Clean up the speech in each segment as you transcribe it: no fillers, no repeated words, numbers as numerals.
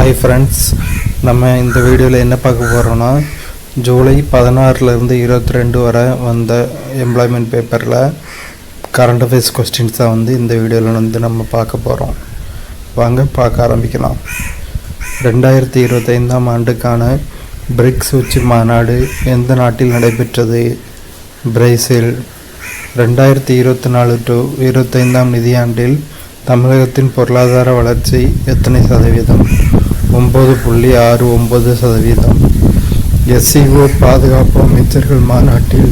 Hi friends, நம்ம இந்த வீடியோவில் என்ன பார்க்க போகிறோன்னா, ஜூலை 16லேருந்து 22 வரை வந்த எம்ப்ளாய்மெண்ட் பேப்பரில் கரண்ட் அஃபேர்ஸ் கொஸ்டின்ஸ் தான் இந்த வீடியோவில் நம்ம பார்க்க போகிறோம். வாங்க பார்க்க ஆரம்பிக்கலாம். 2025ஆம் ஆண்டுக்கான பிரிக்ஸ் உச்சி மாநாடு எந்த நாட்டில் நடைபெற்றது? பிரேசில். 2024 to 25ஆம் நிதியாண்டில் தமிழகத்தின் பொருளாதார வளர்ச்சி எத்தனை சதவீதம்? 9.69%. SCO பாதுகாப்பு அமைச்சர்கள் மாநாட்டில்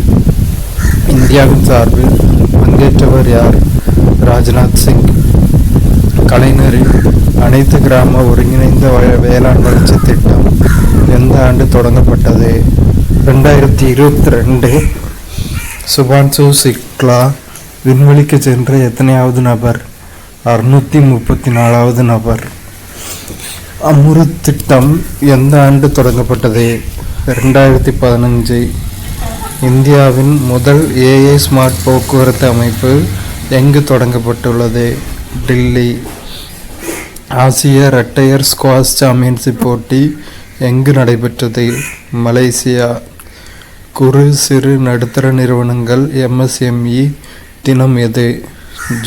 இந்தியாவின் சார்பில் பங்கேற்றவர் யார்? ராஜ்நாத் சிங். கலைஞரின் அனைத்து கிராம ஒருங்கிணைந்த வேளாண் வளர்ச்சி திட்டம் எந்த ஆண்டு தொடங்கப்பட்டது? 2022. சுபான்சு சிக்லா விண்வெளிக்கு சென்ற எத்தனையாவது நபர்? 634வது நபர். அம்ருத் திட்டம் எந்த ஆண்டு தொடங்கப்பட்டது? 2015. இந்தியாவின் முதல் AI ஸ்மார்ட் போக்குவரத்து அமைப்பு எங்கு தொடங்கப்பட்டுள்ளது? டில்லி. ஆசிய இரட்டையர் ஸ்குவாஷ் சாம்பியன்ஷிப் போட்டி எங்கு நடைபெற்றது? மலேசியா. குறு சிறு நடுத்தர நிறுவனங்கள் MSME தினம் எது?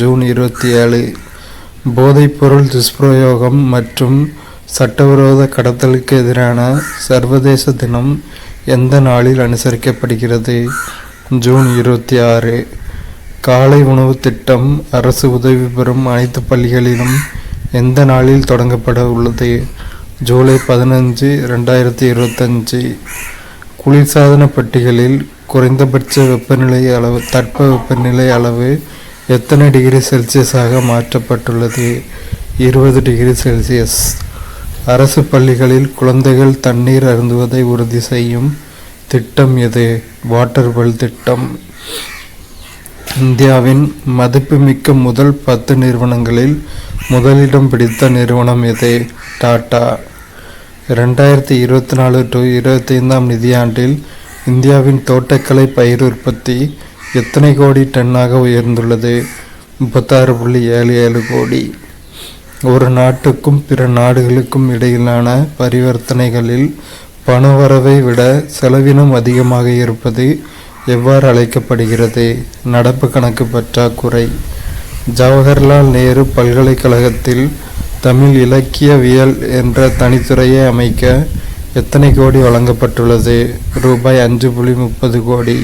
ஜூன் 27. போதைப்பொருள் துஷ்பிரயோகம் மற்றும் சட்டவிரோத கடத்தலுக்கு எதிரான சர்வதேச தினம் எந்த நாளில் அனுசரிக்கப்படுகிறது? ஜூன் 26. காலை உணவு திட்டம் அரசு உதவி பெறும் அனைத்து பள்ளிகளிலும் எந்த நாளில் தொடங்கப்பட உள்ளது? ஜூலை 15, 2025. குளிர்சாதன பெட்டிகளில் குறைந்தபட்ச வெப்பநிலை அளவு தட்பவெப்பநிலை அளவு எத்தனை டிகிரி செல்சியஸாக மாற்றப்பட்டுள்ளது? 20 டிகிரி செல்சியஸ். அரசு பள்ளிகளில் குழந்தைகள் தண்ணீர் அருந்துவதை உறுதி செய்யும் திட்டம் எது? வாட்டர் வெல் திட்டம். இந்தியாவின் மதிப்புமிக்க முதல் 10 நிறுவனங்களில் முதலிடம் பிடித்த நிறுவனம் எது? டாடா. 2024 to 25ஆம் நிதியாண்டில் இந்தியாவின் தோட்டக்கலை பயிர் உற்பத்தி எத்தனை கோடி டன்னாக உயர்ந்துள்ளது? 36.77 கோடி. ஒரு நாட்டுக்கும் பிற நாடுகளுக்கும் இடையிலான பரிவர்த்தனைகளில் பணவரவை விட செலவினம் அதிகமாக இருப்பது எவ்வாறு அழைக்கப்படுகிறது? நடப்பு கணக்கு பற்றாக்குறை. ஜவஹர்லால் நேரு பல்கலைக்கழகத்தில் தமிழ் இலக்கியவியல் என்ற தனித்துறையை அமைக்க எத்தனை கோடி வழங்கப்பட்டுள்ளது? ரூபாய் 5.30 கோடி.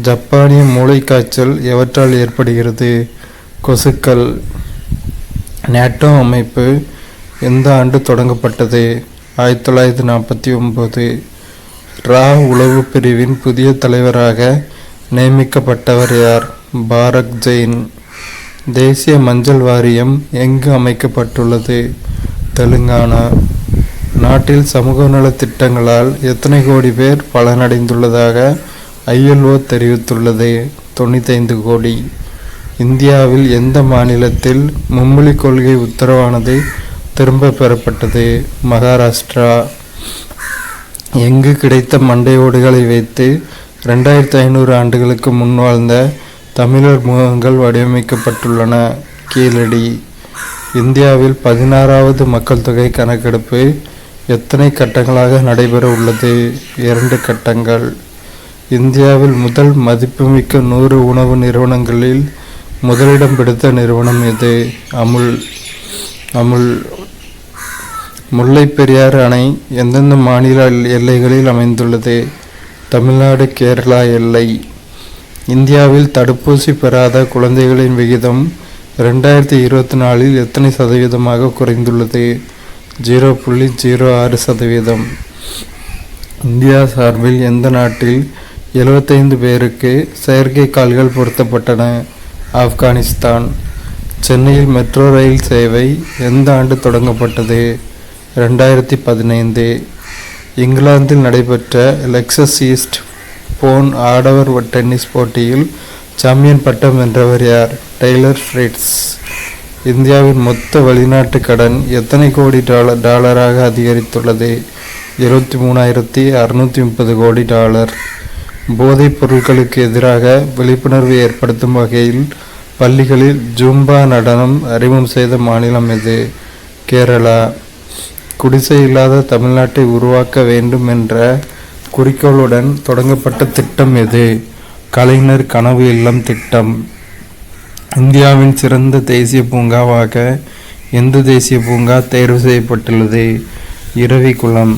ஜப்பானிய மூளைக்காய்ச்சல் எவற்றால் ஏற்படுகிறது? கொசுக்கள். நேட்டோ அமைப்பு எந்த ஆண்டு தொடங்கப்பட்டது? 1949. உளவு பிரிவின் புதிய தலைவராக நியமிக்கப்பட்டவர் யார்? பாரக் ஜெயின். தேசிய மஞ்சள் வாரியம் எங்கு அமைக்கப்பட்டுள்ளது? தெலுங்கானா. நாட்டில் சமூக நல திட்டங்களால் எத்தனை கோடி பேர் பலனடைந்துள்ளதாக ILO தெரிவித்துள்ளது? 95 கோடி. இந்தியாவில் எந்த மாநிலத்தில் மும்மொழி கொள்கை உத்தரவானது திரும்ப பெறப்பட்டது? மகாராஷ்டிரா. எங்கு கிடைத்த மண்டையோடுகளை வைத்து 2500 ஆண்டுகளுக்கு முன் வாழ்ந்த தமிழர் முகங்கள் வடிவமைக்கப்பட்டுள்ளன? கீழடி. இந்தியாவில் 16வது மக்கள் தொகை கணக்கெடுப்பு எத்தனை கட்டங்களாக நடைபெற உள்ளது? 2 கட்டங்கள். இந்தியாவில் முதல் மதிப்புமிக்க 100 உணவு நிறுவனங்களில் முதலிடம் பிடித்த நிறுவனம் எது? அமுல். முல்லை பெரியாறு அணை எந்தெந்த மாநில எல்லைகளில் அமைந்துள்ளது? தமிழ்நாடு, கேரளா எல்லை. இந்தியாவில் தடுப்பூசி பெறாத குழந்தைகளின் விகிதம் 2024இல் எத்தனை சதவீதமாக குறைந்துள்ளது? 0.06%. இந்தியா சார்பில் எந்த நாட்டில் 75 பேருக்கு செயற்கை கால்கள் பொருத்தப்பட்டன? ஆப்கானிஸ்தான். சென்னையில் மெட்ரோ ரயில் சேவை எந்த ஆண்டு தொடங்கப்பட்டது? 2015. இங்கிலாந்தில் நடைபெற்ற லெக்சஸ் ஈஸ்ட் போன் ஆடவர் டென்னிஸ் போட்டியில் சாம்பியன் பட்டம் வென்றவர் யார்? Taylor Fritz. இந்தியாவின் மொத்த வெளிநாட்டு கடன் எத்தனை கோடி டாலராக அதிகரித்துள்ளது? 23,630 கோடி டாலர். போதைப் பொருட்களுக்கு எதிராக விழிப்புணர்வு ஏற்படுத்தும் வகையில் பள்ளிகளில் ஜூம்பா நடனம் அறிமுகம் செய்த மாநிலம் எது? கேரளா. குடிசை இல்லாத தமிழ்நாட்டை உருவாக்க வேண்டும் என்ற குறிக்கோளுடன் தொடங்கப்பட்ட திட்டம் எது? கலைஞர் கனவு இல்லம் திட்டம். இந்தியாவின் சிறந்த தேசிய பூங்காவாக எந்த தேசிய பூங்கா தேர்வு செய்யப்பட்டுள்ளது? இரவிக்குளம்.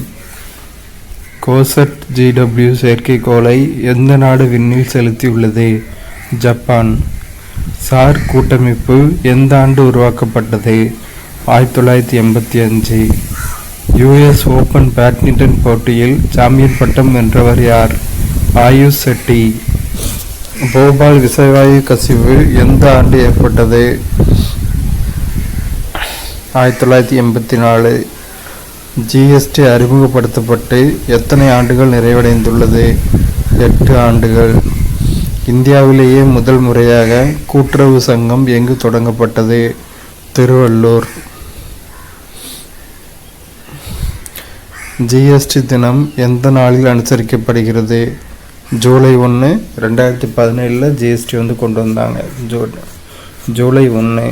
கோசட் GW செயற்கைக்கோளை எந்த நாடு விண்ணில் செலுத்தியுள்ளது? ஜப்பான். சார் கூட்டமைப்பு எந்த ஆண்டு உருவாக்கப்பட்டது? 1985. US ஓபன் பேட்மிண்டன் போட்டியில் சாம்பியன் பட்டம் வென்றவர் யார்? ஆயுஷ் ஷெட்டி. போபால் விசைவாயு கசிவு எந்த ஆண்டு ஏற்பட்டது? 1984. GST அறிமுகப்படுத்தப்பட்டு எத்தனை ஆண்டுகள் நிறைவடைந்துள்ளது? 8 ஆண்டுகள். இந்தியாவிலேயே முதல் முறையாக கூட்டுறவு சங்கம் எங்கு தொடங்கப்பட்டது? திருவள்ளூர். GST தினம் எந்த நாளில் அனுசரிக்கப்படுகிறது? ஜூலை 1, 2017 GST கொண்டு வந்தாங்க. ஜூலை 1.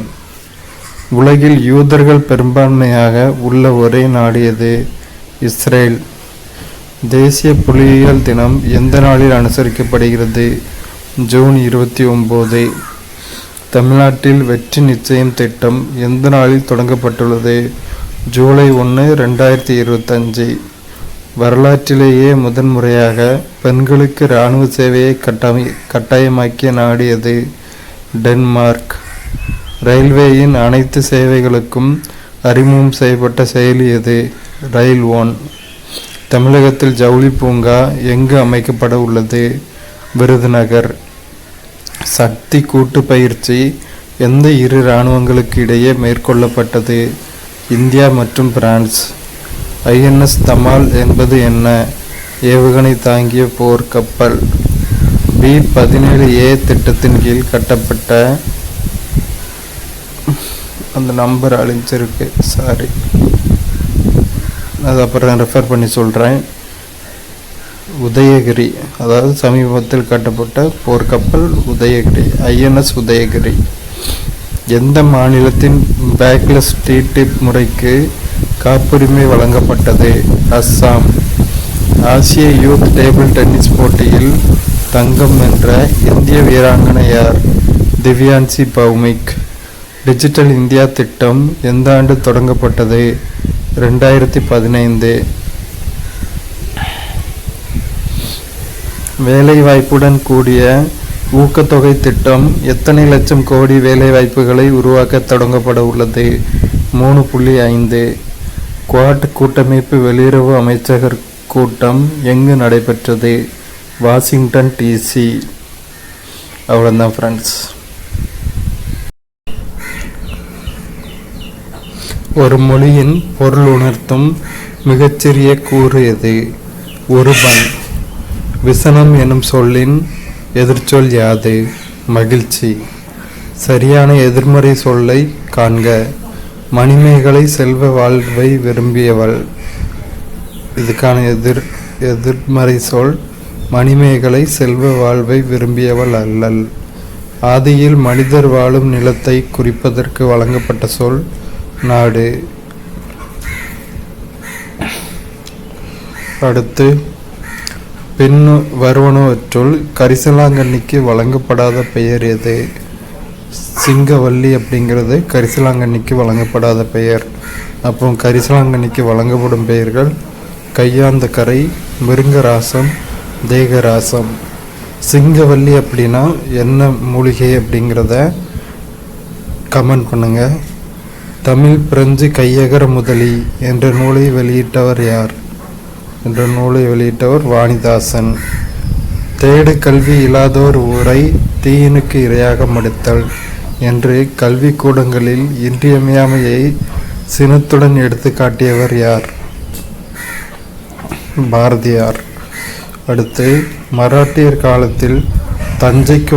உலகில் யூதர்கள் பெரும்பான்மையாக உள்ள ஒரே நாடு எது? இஸ்ரேல். தேசிய புலியியல் தினம் எந்த நாளில் அனுசரிக்கப்படுகிறது? ஜூன் 29. தமிழ்நாட்டில் வெற்றி நிச்சயம் திட்டம் எந்த நாளில் தொடங்கப்பட்டுள்ளது? ஜூலை 1, 2025. வரலாற்றிலேயே முதன்முறையாக பெண்களுக்கு இராணுவ சேவையை கட்டாயமாக்கிய நாடு எது? டென்மார்க். ரயில்வேயின் அனைத்து சேவைகளுக்கும் அறிமுகம் செய்யப்பட்ட செயலி எது? ரயில் ஒன். தமிழகத்தில் ஜவுளி பூங்கா எங்கு அமைக்கப்பட உள்ளது? விருதுநகர். சக்தி கூட்டு பயிற்சி எந்த இரு இராணுவங்களுக்கு இடையே மேற்கொள்ளப்பட்டது? இந்தியா மற்றும் பிரான்ஸ். INS தமால் என்பது என்ன? ஏவுகணை தாங்கிய போர்க்கப்பல். B-17A திட்டத்தின் கீழ் கட்டப்பட்ட அந்த நம்பர் அழிஞ்சிருக்கு, சாரி, அது அப்புறம் ரெஃபர் பண்ணி சொல்கிறேன். உதயகிரி, அதாவது சமீபத்தில் கட்டப்பட்ட போர்க்கப்பல் உதயகிரி, INS உதயகிரி. எந்த மாநிலத்தின் பேக்லெஸ் டிடிப் முறைக்கு காப்புரிமை வழங்கப்பட்டது? அஸ்ஸாம். ஆசிய யூத் டேபிள் டென்னிஸ் போட்டியில் தங்கம் வென்ற இந்திய வீராங்கனை யார்? திவ்யான்சி பௌமிக். டிஜிட்டல் இந்தியா திட்டம் எந்த ஆண்டு தொடங்கப்பட்டது? 2015. வேலைவாய்ப்புடன் கூடிய ஊக்கத்தொகை திட்டம் எத்தனை லட்சம் கோடி வேலைவாய்ப்புகளை உருவாக்க தொடங்கப்பட உள்ளது? 3.5. குவாட் கூட்டமைப்பு வெளியுறவு அமைச்சகர் கூட்டம் எங்கு நடைபெற்றது? Washington DC. அவ்வளோதான் ஃப்ரெண்ட்ஸ். ஒரு மொழியின் பொருள் உணர்த்தும் மிகச்சிறிய கூறு எது? ஒருபன். விசனம் எனும் சொல்லின் எதிர்ச்சொல் யாது? மகிழ்ச்சி. சரியான எதிர்மறை சொல்லை காண்க. மணிமேகலை செல்வ வாழ்வை விரும்பியவள். இதுக்கான எதிர்மறை சொல் மணிமேகலை செல்வ வாழ்வை விரும்பியவள் அல்லல். ஆதியில் மனிதர் வாழும் நிலத்தை குறிப்பதற்கு வழங்கப்பட்ட சொல் நாடு. அடுத்து, பின் வருவனவற்றுள் கரிசலாங்கண்ணிக்கு வழங்கப்படாத பெயர் எது? சிங்கவல்லி அப்படிங்கிறது கரிசலாங்கண்ணிக்கு வழங்கப்படாத பெயர். அப்போ கரிசலாங்கண்ணிக்கு வழங்கப்படும் பெயர்கள் கையாந்தக்கரை, மிருங்கராசம், தேகராசம். சிங்கவல்லி அப்படின்னா என்ன மூலிகை அப்படிங்கிறத கமெண்ட் பண்ணுங்க. தமிழ் பிரெஞ்சு கையகர முதலி என்ற நூலை வெளியிட்டவர் யார்? என்ற நூலை வெளியிட்டவர் வாணிதாசன். தேடு கல்வி இல்லாதோர் ஊரை தீயினுக்கு இரையாக மடுத்தல் என்று கல்விக்கூடங்களில் இன்றியமையாமையை சினத்துடன் எடுத்து காட்டியவர் யார்? பாரதியார். அடுத்து, மராட்டியர் காலத்தில் தஞ்சைக்கு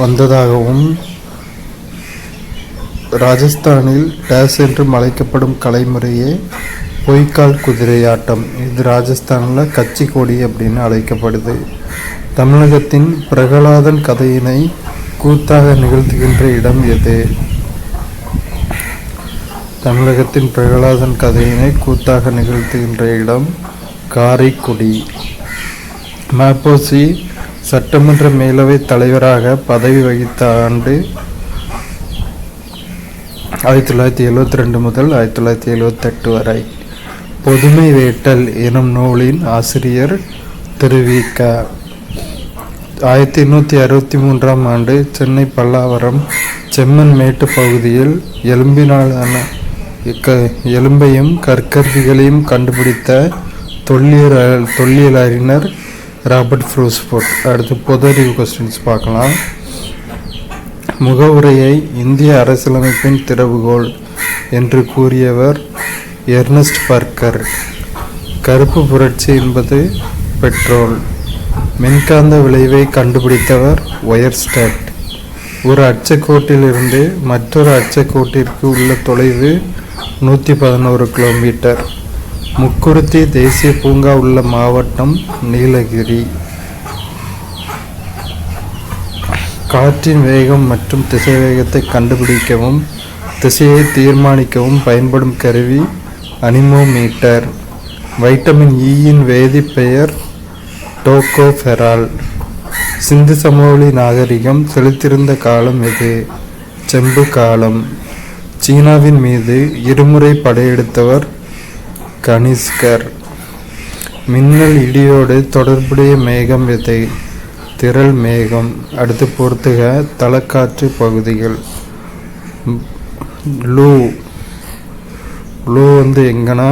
வந்ததாகவும் ராஜஸ்தானில் டேஸ் என்று அழைக்கப்படும் கலைமுறையே பொய்க்கால் குதிரையாட்டம். இது ராஜஸ்தானில் கச்சி கொடி அப்படின்னு அழைக்கப்படுது. தமிழகத்தின் பிரகலாதன் கதையினை கூத்தாக நிகழ்த்துகின்ற இடம் எது? தமிழகத்தின் பிரகலாதன் கதையினை கூத்தாக நிகழ்த்துகின்ற இடம் காரைக்குடி. ம.பொ.சி. சட்டமன்ற மேலவைத் தலைவராக பதவி வகித்த ஆண்டு 1972 முதல் 1978 வரை. பொதுமை வேட்டல் எனும் நூலின் ஆசிரியர் திரு வி.க. 1863 ஆண்டு சென்னை பல்லாவரம் செம்மன் மேட்டு பகுதியில் எலும்பையும் கற்கருவிகளையும் கண்டுபிடித்த தொல்லியல் அறிஞர் ராபர்ட் ப்ரூஸ்ஃபோர்ட். அடுத்து பொது அறிவு கொஸ்டின்ஸ் பார்க்கலாம். முகவுரையை இந்திய அரசியலமைப்பின் திறவுகோல் என்று கூறியவர் எர்னஸ்ட் பர்க்கர். கருப்பு புரட்சி என்பது பெட்ரோல். மின்காந்த விளைவை கண்டுபிடித்தவர் ஒயர்ஸ்டாட். ஒரு அச்சக்கோட்டிலிருந்து மற்றொரு அச்சக்கோட்டிற்கு உள்ள தொலைவு 111 கிலோமீட்டர். முக்குருத்தி தேசிய பூங்கா உள்ள மாவட்டம் நீலகிரி. காற்றின் வேகம் மற்றும் திசை வேகத்தை கண்டுபிடிக்கவும் திசையை தீர்மானிக்கவும் பயன்படும் கருவி அனிமோமீட்டர். Vitamin ஈயின் வேதிப்பெயர் tocopherol. சிந்து சமவெளி நாகரிகம் செலுத்திருந்த காலம் எது? செம்பு காலம். சீனாவின் மீது இருமுறை படையெடுத்தவர் கனிஷ்கர். மின்னல் இடியோடு தொடர்புடைய மேகம் எது? திரள் மேகம். அடுத்து பொறுத்துக தலக்காற்று பகுதிகள். லூ எங்கன்னா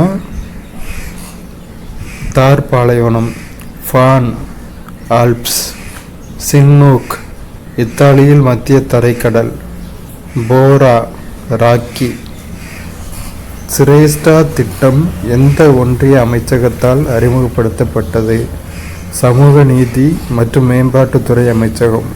தார் பாலைவனம். PAN Alps. சின்னூக் இத்தாலியில் மத்திய தரைக்கடல். போரா ராக்கி. சிரேஷ்டா திட்டம் எந்த ஒன்றிய அமைச்சகத்தால் அறிமுகப்படுத்தப்பட்டது? சமூக நீதி மற்றும் மேம்பாட்டுத்துறை அமைச்சகம்.